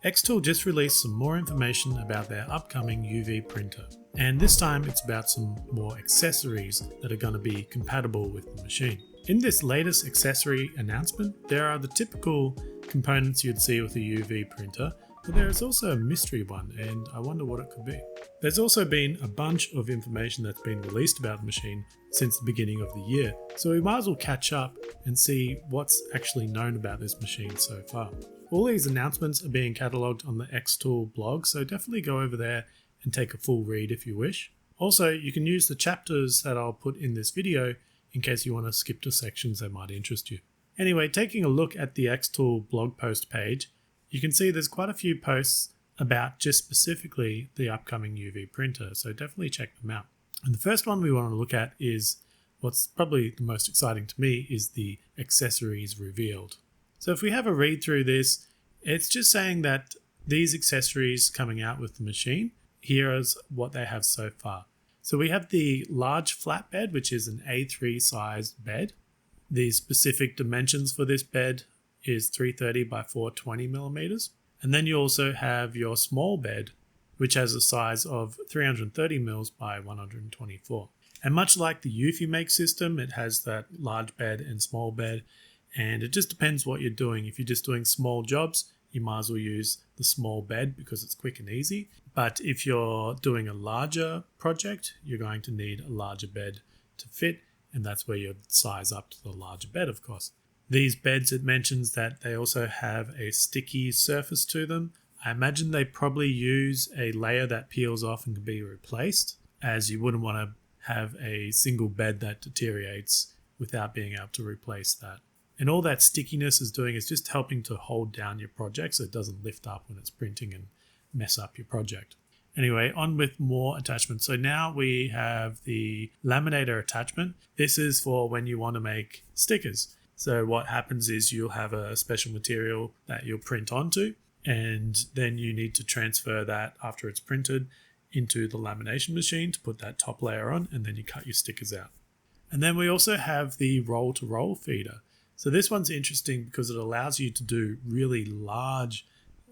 XTool just released some more information about their upcoming UV printer, and this time it's about some more accessories that are going to be compatible with the machine. In this latest accessory announcement, there are the typical components you'd see with a UV printer, but there is also a mystery one, and I wonder what it could be. There's also been a bunch of information that's been released about the machine since the beginning of the year, so we might as well catch up and see what's actually known about this machine so far. All these announcements are being catalogued on the XTool blog, so definitely go over there and take a full read if you wish. Also, you can use the chapters that I'll put in this video in case you want to skip to sections that might interest you. Anyway, taking a look at the XTool blog post page, you can see there's quite a few posts about just specifically the upcoming UV printer, so definitely check them out. And the first one we want to look at is what's probably the most exciting to me is the accessories revealed. So if we have a read through this, it's just saying that these accessories coming out with the machine, here is what they have so far. So we have the large flatbed, which is an A3 sized bed. The specific dimensions for this bed is 330 by 420 millimeters. And then you also have your small bed, which has a size of 330 mils by 124. And much like the Eufy Make system, it has that large bed and small bed. And it just depends what you're doing. If you're just doing small jobs, you might as well use the small bed because it's quick and easy. But if you're doing a larger project, you're going to need a larger bed to fit, and that's where you'd size up to the larger bed, of course. These beds, it mentions that they also have a sticky surface to them. I imagine they probably use a layer that peels off and can be replaced, as you wouldn't want to have a single bed that deteriorates without being able to replace that. And all that stickiness is doing is just helping to hold down your project so it doesn't lift up when it's printing and mess up your project. Anyway, on with more attachments. So now we have the Laminator attachment. This is for when you want to make stickers. So what happens is you'll have a special material that you'll print onto, and then you need to transfer that after it's printed into the lamination machine to put that top layer on, and then you cut your stickers out. And then we also have the roll-to-roll feeder. So this one's interesting because it allows you to do really large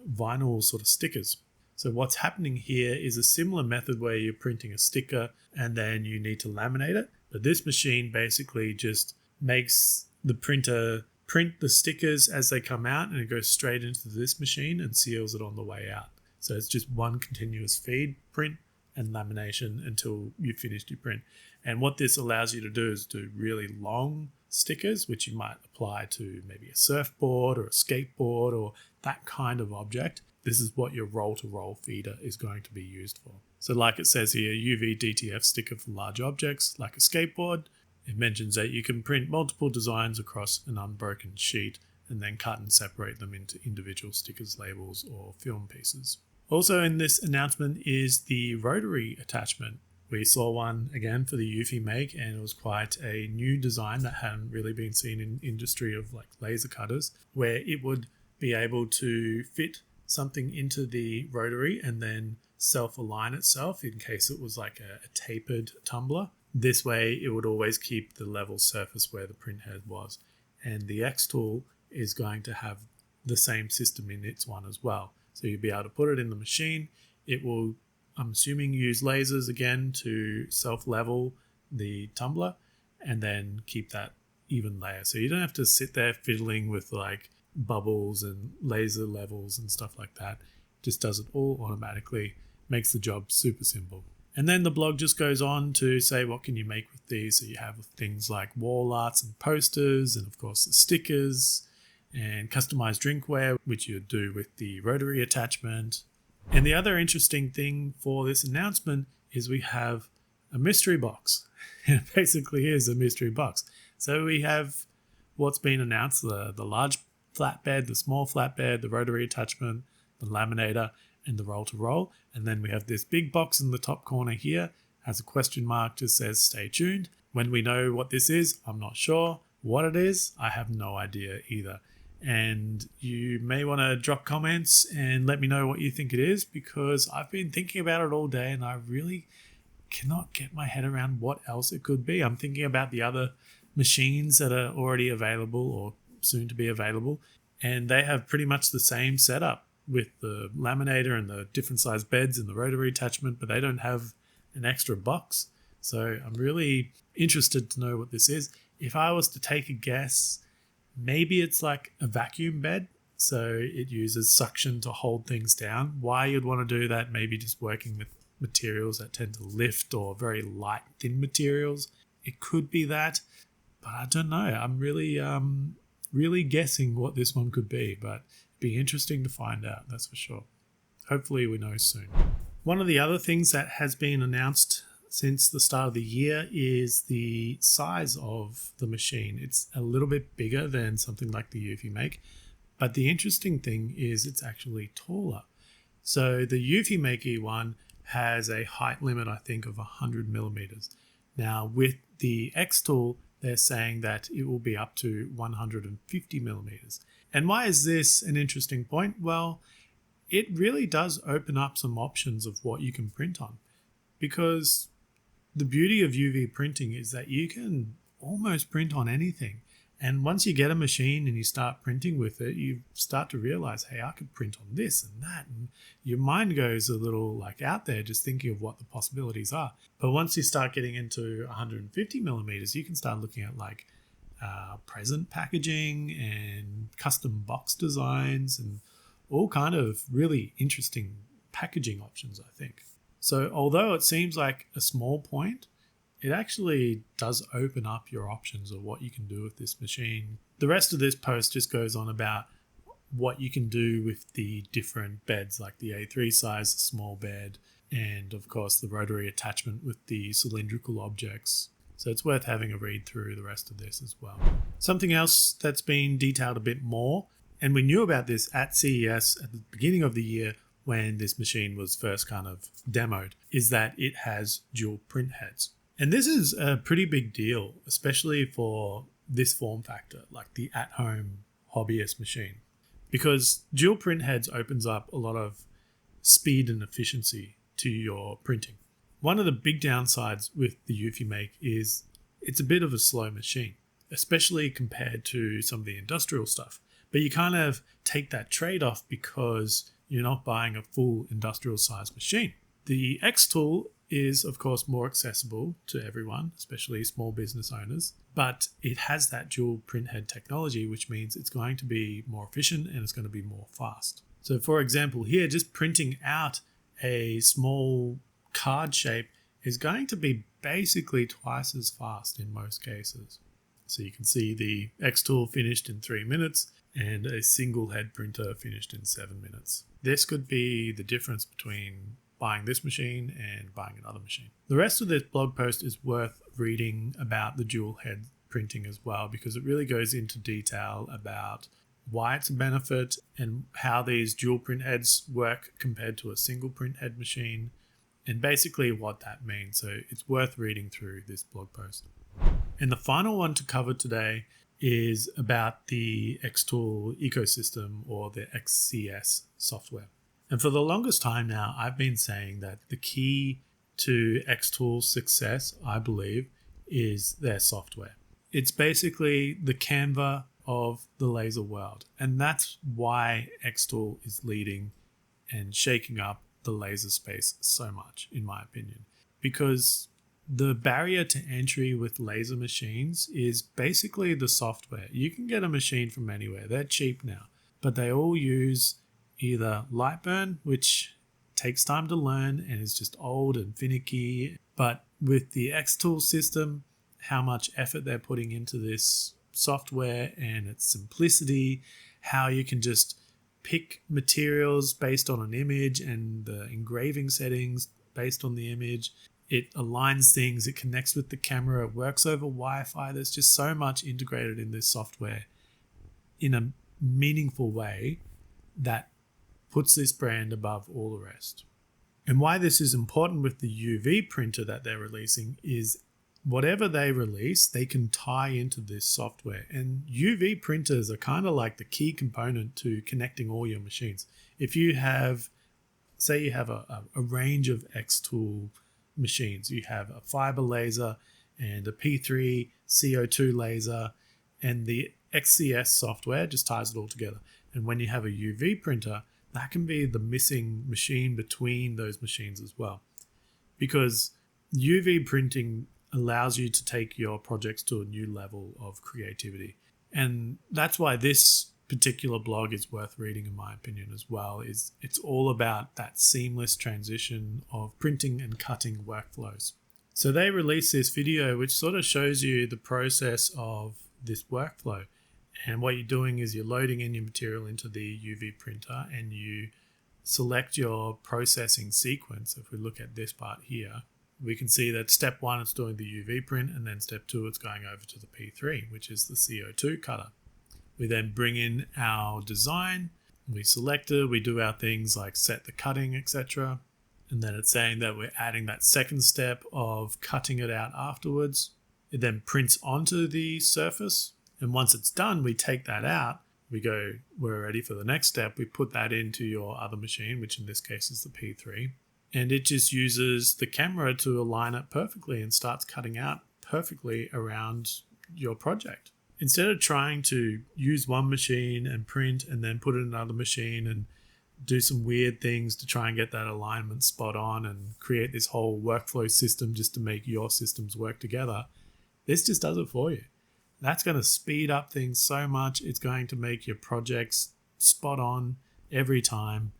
vinyl sort of stickers. So what's happening here is a similar method where you're printing a sticker and then you need to laminate it. But this machine basically just makes the printer print the stickers as they come out, and it goes straight into this machine and seals it on the way out. So it's just one continuous feed, print and lamination until you've finished your print. And what this allows you to do is do really long stickers, which you might apply to maybe a surfboard or a skateboard or that kind of object. This is what your roll-to-roll feeder is going to be used for. So like it says here, UV DTF sticker for large objects like a skateboard. It mentions that you can print multiple designs across an unbroken sheet and then cut and separate them into individual stickers, labels, or film pieces. Also in this announcement is the Rotary attachment. We saw one again for the Eufy Make, and it was quite a new design that hadn't really been seen in industry of like laser cutters, where it would be able to fit something into the rotary and then self-align itself in case it was like a tapered tumbler. This way it would always keep the level surface where the print head was. And the XTool is going to have the same system in its one as well. So you'll be able to put it in the machine. It will, I'm assuming, use lasers again to self-level the tumbler and then keep that even layer. So you don't have to sit there fiddling with like bubbles and laser levels and stuff like that. It just does it all automatically, makes the job super simple. And then the blog just goes on to say what can you make with these. So you have things like wall arts and posters, and of course the stickers and customized drinkware, which you do with the rotary attachment. And the other interesting thing for this announcement is we have a mystery box. It basically is a mystery box. So we have what's been announced, the large flatbed, the small flatbed, the rotary attachment, the laminator, and the roll-to-roll. And then we have this big box in the top corner here, has a question mark, just says stay tuned. When we know what this is, I'm not sure what it is. I have no idea either. And you may want to drop comments and let me know what you think it is, because I've been thinking about it all day and I really cannot get my head around what else it could be. I'm thinking about the other machines that are already available or soon to be available, and they have pretty much the same setup. with the Laminator and the different size beds and the Rotary attachment, but they don't have an extra box. So I'm really interested to know what this is. If I was to take a guess, maybe it's like a vacuum bed. So it uses suction to hold things down. Why you'd want to do that, maybe just working with materials that tend to lift or very light, thin materials. It could be that, but I don't know. I'm really guessing what this one could be, but it'd be interesting to find out, that's for sure. Hopefully we know soon. One of the other things that has been announced since the start of the year is the size of the machine. It's a little bit bigger than something like the UV Make, but the interesting thing is it's actually taller. So the UV Make one has a height limit, I think, of 100 millimeters. Now with the XTool, they're saying that it will be up to 150 millimeters. And why is this an interesting point? Well, it really does open up some options of what you can print on, because the beauty of UV printing is that you can almost print on anything. And once you get a machine and you start printing with it, you start to realize, hey, I could print on this and that. And your mind goes a little like out there just thinking of what the possibilities are. But once you start getting into 150 millimeters, you can start looking at like present packaging and custom box designs and all kind of really interesting packaging options, I think. So although it seems like a small point, it actually does open up your options of what you can do with this machine. The rest of this post just goes on about what you can do with the different beds, like the A3 size, the small bed, and of course the rotary attachment with the cylindrical objects. So it's worth having a read through the rest of this as well. Something else that's been detailed a bit more, and we knew about this at CES at the beginning of the year when this machine was first kind of demoed, is that it has dual print heads. And this is a pretty big deal, especially for this form factor, like the at-home hobbyist machine, because dual print heads opens up a lot of speed and efficiency to your printing. One of the big downsides with the UV Make is it's a bit of a slow machine, especially compared to some of the industrial stuff. But you kind of take that trade-off because you're not buying a full industrial size machine. The XTool is of course more accessible to everyone, especially small business owners, but it has that dual print head technology, which means it's going to be more efficient and it's going to be more fast. So for example, here, just printing out a small card shape is going to be basically twice as fast in most cases. So you can see the XTool finished in 3 minutes and a single head printer finished in 7 minutes. This could be the difference between buying this machine and buying another machine. The rest of this blog post is worth reading about the dual head printing as well, because it really goes into detail about why it's a benefit and how these dual print heads work compared to a single print head machine, and basically what that means. So it's worth reading through this blog post. And the final one to cover today is about the XTool ecosystem, or the XCS software. And for the longest time now, I've been saying that the key to XTool's success, I believe, is their software. It's basically the Canva of the laser world. And that's why XTool is leading and shaking up the laser space so much, in my opinion. Because the barrier to entry with laser machines is basically the software. You can get a machine from anywhere. They're cheap now, but they all use either Lightburn, which takes time to learn and is just old and finicky. But with the XTool system, how much effort they're putting into this software and its simplicity, how you can just pick materials based on an image and the engraving settings based on the image. It aligns things, it connects with the camera, it works over Wi-Fi. There's just so much integrated in this software in a meaningful way that puts this brand above all the rest. And why this is important with the UV printer that they're releasing is whatever they release, they can tie into this software. And UV printers are kind of like the key component to connecting all your machines. If you have, say you have a range of XTool machines, you have a fiber laser and a P3 CO2 laser, and the XCS software just ties it all together. And when you have a UV printer, that can be the missing machine between those machines as well. Because UV printing allows you to take your projects to a new level of creativity. And that's why this particular blog is worth reading, in my opinion, as well. It's all about that seamless transition of printing and cutting workflows. So they released this video which sort of shows you the process of this workflow. And what you're doing is you're loading in your material into the UV printer and you select your processing sequence. If we look at this part here, we can see that step 1 it's doing the UV print, and then step 2 it's going over to the P3, which is the CO2 cutter. We then bring in our design, we select it, we do our things like set the cutting, etc. And then it's saying that we're adding that second step of cutting it out afterwards. It then prints onto the surface. And once it's done, we take that out. We're ready for the next step. We put that into your other machine, which in this case is the P3. And it just uses the camera to align it perfectly and starts cutting out perfectly around your project. Instead of trying to use one machine and print and then put it in another machine and do some weird things to try and get that alignment spot on and create this whole workflow system just to make your systems work together, this just does it for you. That's going to speed up things so much. It's going to make your projects spot on every time.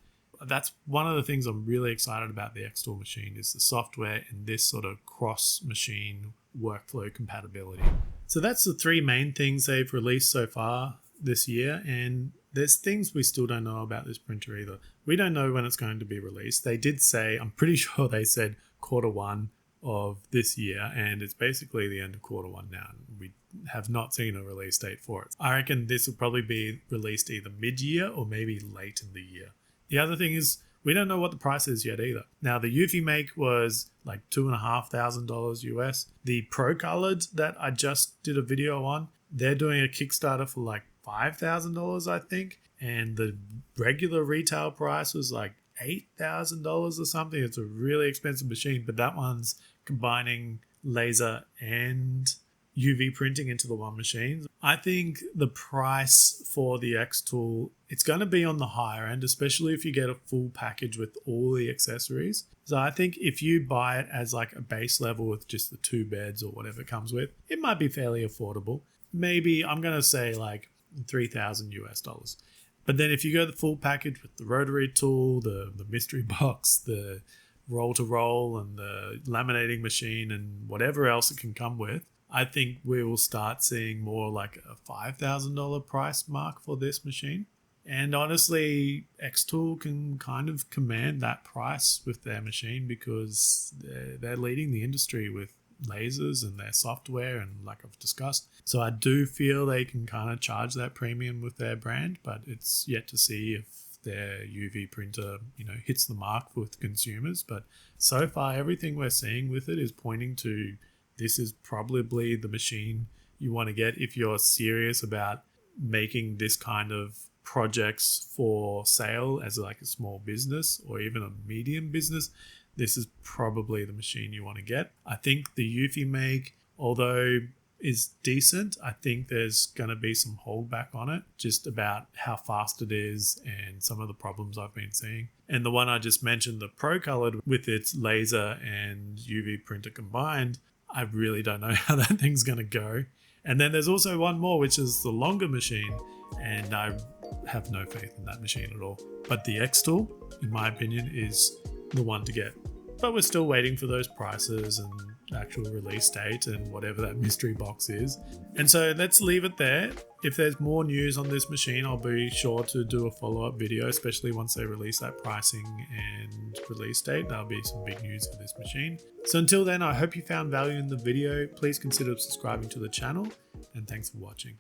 That's one of the things I'm really excited about the XTool machine is the software and this sort of cross-machine workflow compatibility. So that's the 3 main things they've released so far this year, and there's things we still don't know about this printer either. We don't know when it's going to be released. They did say, I'm pretty sure they said Q1 of this year, and it's basically the end of Q1 now. We have not seen a release date for it. I reckon this will probably be released either mid-year or maybe late in the year. The other thing is we don't know what the price is yet either. Now the UV Make was like $2,500 US. The Pro Colored that I just did a video on, they're doing a Kickstarter for like $5,000 I think. And the regular retail price was like $8,000 or something. It's a really expensive machine, but that one's combining laser and UV printing into the one machine. I think the price for the XTool, it's going to be on the higher end, especially if you get a full package with all the accessories. So I think if you buy it as like a base level with just the 2 beds or whatever it comes with, it might be fairly affordable. Maybe I'm going to say like $3,000 US. But then if you go the full package with the Rotary tool, the mystery box, the roll to roll and the laminating machine and whatever else it can come with, I think we will start seeing more like a $5,000 price mark for this machine. And honestly, XTool can kind of command that price with their machine because they're leading the industry with lasers and their software and like I've discussed. So I do feel they can kind of charge that premium with their brand, but it's yet to see if their UV printer, hits the mark with consumers. But so far, everything we're seeing with it is pointing to this is probably the machine you want to get if you're serious about making this kind of projects for sale as like a small business or even a medium business. This is probably the machine you want to get. I think the UV Make, although is decent, I think there's going to be some holdback on it just about how fast it is and some of the problems I've been seeing. And the one I just mentioned, the Pro Colored with its laser and UV printer combined, I really don't know how that thing's going to go. And then there's also one more, which is the longer machine, and I have no faith in that machine at all. But the XTool, in my opinion, is the one to get. But we're still waiting for those prices and actual release date and whatever that mystery box is. And so let's leave it there. If there's more news on this machine, I'll be sure to do a follow-up video, especially once they release that pricing and release date. That'll be some big news for this machine. So until then, I hope you found value in the video. Please consider subscribing to the channel, and thanks for watching.